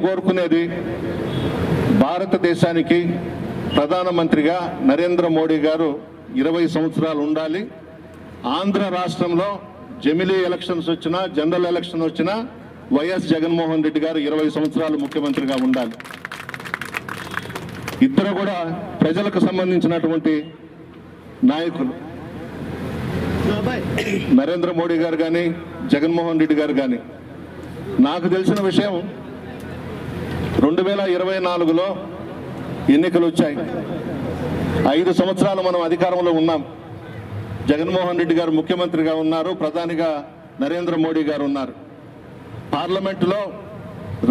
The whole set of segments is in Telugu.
కోరుకునేది భారతదేశానికి ప్రధానమంత్రిగా నరేంద్ర మోడీ గారు 20 సంవత్సరాలు ఉండాలి. ఆంధ్ర రాష్ట్రంలో జమిలీ ఎలక్షన్స్ వచ్చినా, జనరల్ ఎలక్షన్ వచ్చినా వైఎస్ జగన్మోహన్ రెడ్డి గారు 20 సంవత్సరాలు ముఖ్యమంత్రిగా ఉండాలి. ఇద్దరు కూడా ప్రజలకు సంబంధించినటువంటి నాయకులు. నరేంద్ర మోడీ గారు కానీ, జగన్మోహన్ రెడ్డి గారు కానీ. నాకు తెలిసిన విషయం 2024లో ఎన్నికలు వచ్చాయి. 5 సంవత్సరాలు మనం అధికారంలో ఉన్నాం. జగన్మోహన్ రెడ్డి గారు ముఖ్యమంత్రిగా ఉన్నారు, ప్రధానిగా నరేంద్ర మోడీ గారు ఉన్నారు. పార్లమెంటులో,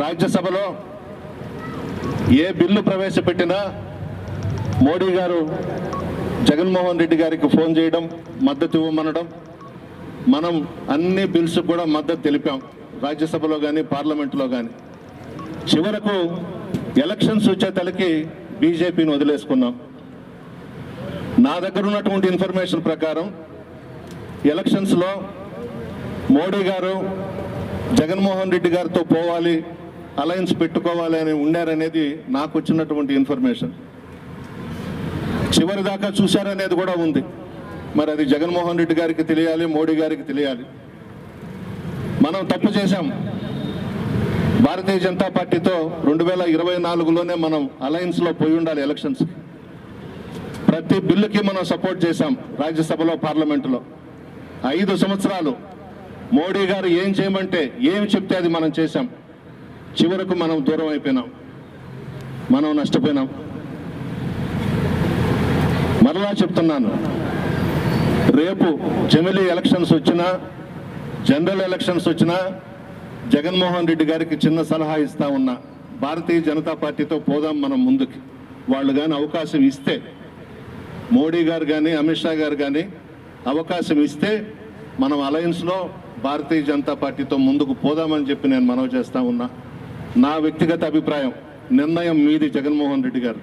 రాజ్యసభలో ఏ బిల్లు ప్రవేశపెట్టినా మోడీ గారు జగన్మోహన్ రెడ్డి గారికి ఫోన్ చేయడం, మద్దతు ఇవ్వమనడం. మనం అన్ని బిల్స్ కూడా మద్దతు తెలిపాం, రాజ్యసభలో కానీ పార్లమెంటులో కానీ. చివరకు ఎలక్షన్స్ వచ్చేతలకి బీజేపీని వదిలేసుకున్నాం. నా దగ్గర ఉన్నటువంటి ఇన్ఫర్మేషన్ ప్రకారం ఎలక్షన్స్లో మోడీ గారు జగన్మోహన్ రెడ్డి గారితో పోవాలి, అలయన్స్ పెట్టుకోవాలి అని ఉండారనేది నాకు వచ్చినటువంటి ఇన్ఫర్మేషన్. చివరి దాకా చూశారనేది కూడా ఉంది. మరి అది జగన్మోహన్ రెడ్డి గారికి తెలియాలి, మోడీ గారికి తెలియాలి. మనం తప్పు చేశాం. భారతీయ జనతా పార్టీతో 2024లోనే మనం అలయన్స్లో పోయి ఉండాలి. ఎలక్షన్స్ ప్రతి బిల్లుకి మనం సపోర్ట్ చేశాం, రాజ్యసభలో, పార్లమెంటులో. 5 సంవత్సరాలు మోడీ గారు ఏం చేయమంటే, ఏమి చెప్తే అది మనం చేశాం. చివరకు మనం దూరం అయిపోయినాం, మనం నష్టపోయినాం. మరలా చెప్తున్నాను, రేపు జమిలీ ఎలక్షన్స్ వచ్చినా, జనరల్ ఎలక్షన్స్ వచ్చినా జగన్మోహన్ రెడ్డి గారికి చిన్న సలహా ఇస్తా ఉన్నా, భారతీయ జనతా పార్టీతో పోదాం మనం ముందుకి. వాళ్ళు కానీ అవకాశం ఇస్తే, మోడీ గారు కానీ అమిత్ షా గారు కానీ అవకాశం ఇస్తే మనం అలయన్స్లో భారతీయ జనతా పార్టీతో ముందుకు పోదామని చెప్పి నేను మనవి చేస్తా ఉన్నా. నా వ్యక్తిగత అభిప్రాయం, నిర్ణయం మీది. జగన్మోహన్ రెడ్డి గారు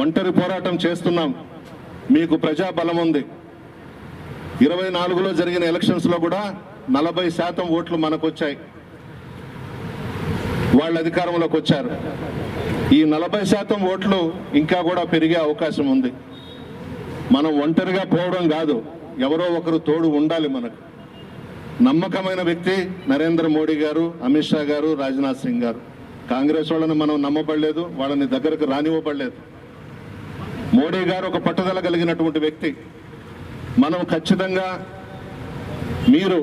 ఒంటరి పోరాటం చేస్తున్నాం, మీకు ప్రజాబలం ఉంది. 24లో జరిగిన ఎలక్షన్స్లో కూడా 40% ఓట్లు మనకు వచ్చాయి, వాళ్ళు అధికారంలోకి వచ్చారు. ఈ 40% ఓట్లు ఇంకా కూడా పెరిగే అవకాశం ఉంది. మనం ఒంటరిగా పోవడం కాదు, ఎవరో ఒకరు తోడు ఉండాలి మనకు. నమ్మకమైన వ్యక్తి నరేంద్ర మోడీ గారు, అమిత్ షా గారు, రాజ్నాథ్ సింగ్ గారు. కాంగ్రెస్ వాళ్ళని మనం నమ్మబడలేదు, వాళ్ళని దగ్గరకు రానివ్వబడలేదు. మోడీ గారు ఒక పట్టుదల కలిగినటువంటి వ్యక్తి. మనం ఖచ్చితంగా మీరు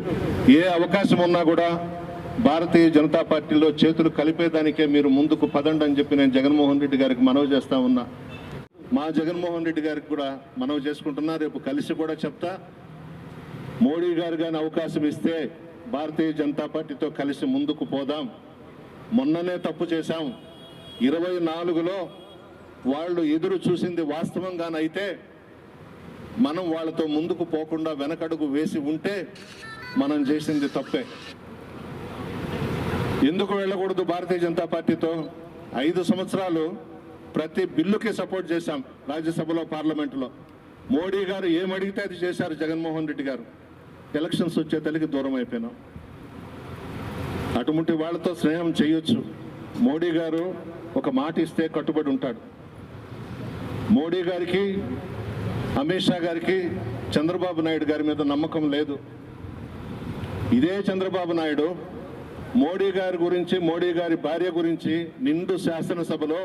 ఏ అవకాశం ఉన్నా కూడా భారతీయ జనతా పార్టీలో చేతులు కలిపేదానికే మీరు ముందుకు పదండి అని చెప్పి నేను జగన్మోహన్ రెడ్డి గారికి మనవి చేస్తా ఉన్నా. మా జగన్మోహన్ రెడ్డి గారికి కూడా మనవి చేసుకుంటున్నా, రేపు కలిసి కూడా చెప్తా. మోడీ గారు కానీ అవకాశం ఇస్తే భారతీయ జనతా పార్టీతో కలిసి ముందుకు పోదాం. మొన్ననే తప్పు చేశాం. 24లో వాళ్ళు ఎదురు చూసింది వాస్తవంగానైతే మనం వాళ్ళతో ముందుకు పోకుండా వెనకడుగు వేసి ఉంటే మనం చేసింది తప్పే. ఎందుకు వెళ్ళకూడదు భారతీయ జనతా పార్టీతో? 5 సంవత్సరాలు ప్రతి బిల్లుకి సపోర్ట్ చేశాం, రాజ్యసభలో, పార్లమెంటులో. మోడీ గారు ఏమడిగితే అది చేశారు జగన్మోహన్ రెడ్డి గారు. ఎలక్షన్స్ వచ్చే తల్లికి దూరం అయిపోయినాం. అటువంటి వాళ్ళతో స్నేహం చేయొచ్చు. మోడీ గారు ఒక మాట ఇస్తే కట్టుబడి ఉంటాడు. మోడీ గారికి, అమిత్ షా గారికి చంద్రబాబు నాయుడు గారి మీద నమ్మకం లేదు. ఇదే చంద్రబాబు నాయుడు మోడీ గారి గురించి, మోడీ గారి భార్య గురించి నిండు శాసనసభలో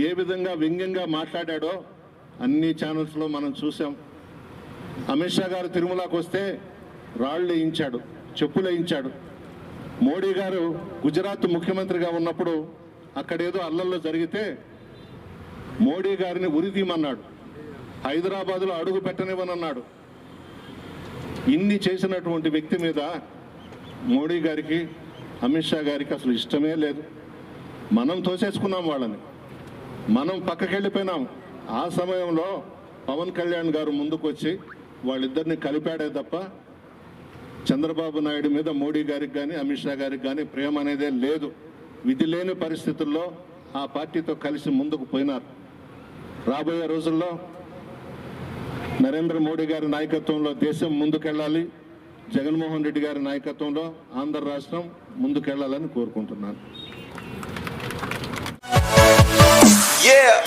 ఏ విధంగా వ్యంగ్యంగా మాట్లాడాడో అన్ని ఛానల్స్లో మనం చూసాం. అమిత్ షా గారు తిరుమలకు వస్తే రాళ్ళు వేయించాడు, చెప్పులు వేయించాడు. మోడీ గారు గుజరాత్ ముఖ్యమంత్రిగా ఉన్నప్పుడు అక్కడేదో అల్లల్లో జరిగితే మోడీ గారిని ఉరితీయమన్నాడు, హైదరాబాద్లో అడుగు పెట్టనివ్వనన్నాడు. ఇన్ని చేసినటువంటి వ్యక్తి మీద మోడీ గారికి, అమిత్ షా గారికి అసలు ఇష్టమే లేదు. మనం తోసేసుకున్నాం వాళ్ళని, మనం పక్కకెళ్ళిపోయినాం. ఆ సమయంలో పవన్ కళ్యాణ్ గారు ముందుకు వచ్చి వాళ్ళిద్దరిని కలిపాడే తప్ప చంద్రబాబు నాయుడు మీద మోడీ గారికి కానీ, అమిత్ షా గారికి కానీ ప్రేమ అనేదే లేదు. విధి లేని పరిస్థితుల్లో ఆ పార్టీతో కలిసి ముందుకు పోయినారు. రాబోయే రోజుల్లో నరేంద్ర మోడీ గారి నాయకత్వంలో దేశం ముందుకెళ్ళాలి, జగన్మోహన్ రెడ్డి గారి నాయకత్వంలో ఆంధ్ర రాష్ట్రం ముందుకెళ్లాలని కోరుకుంటున్నాను. Yeah.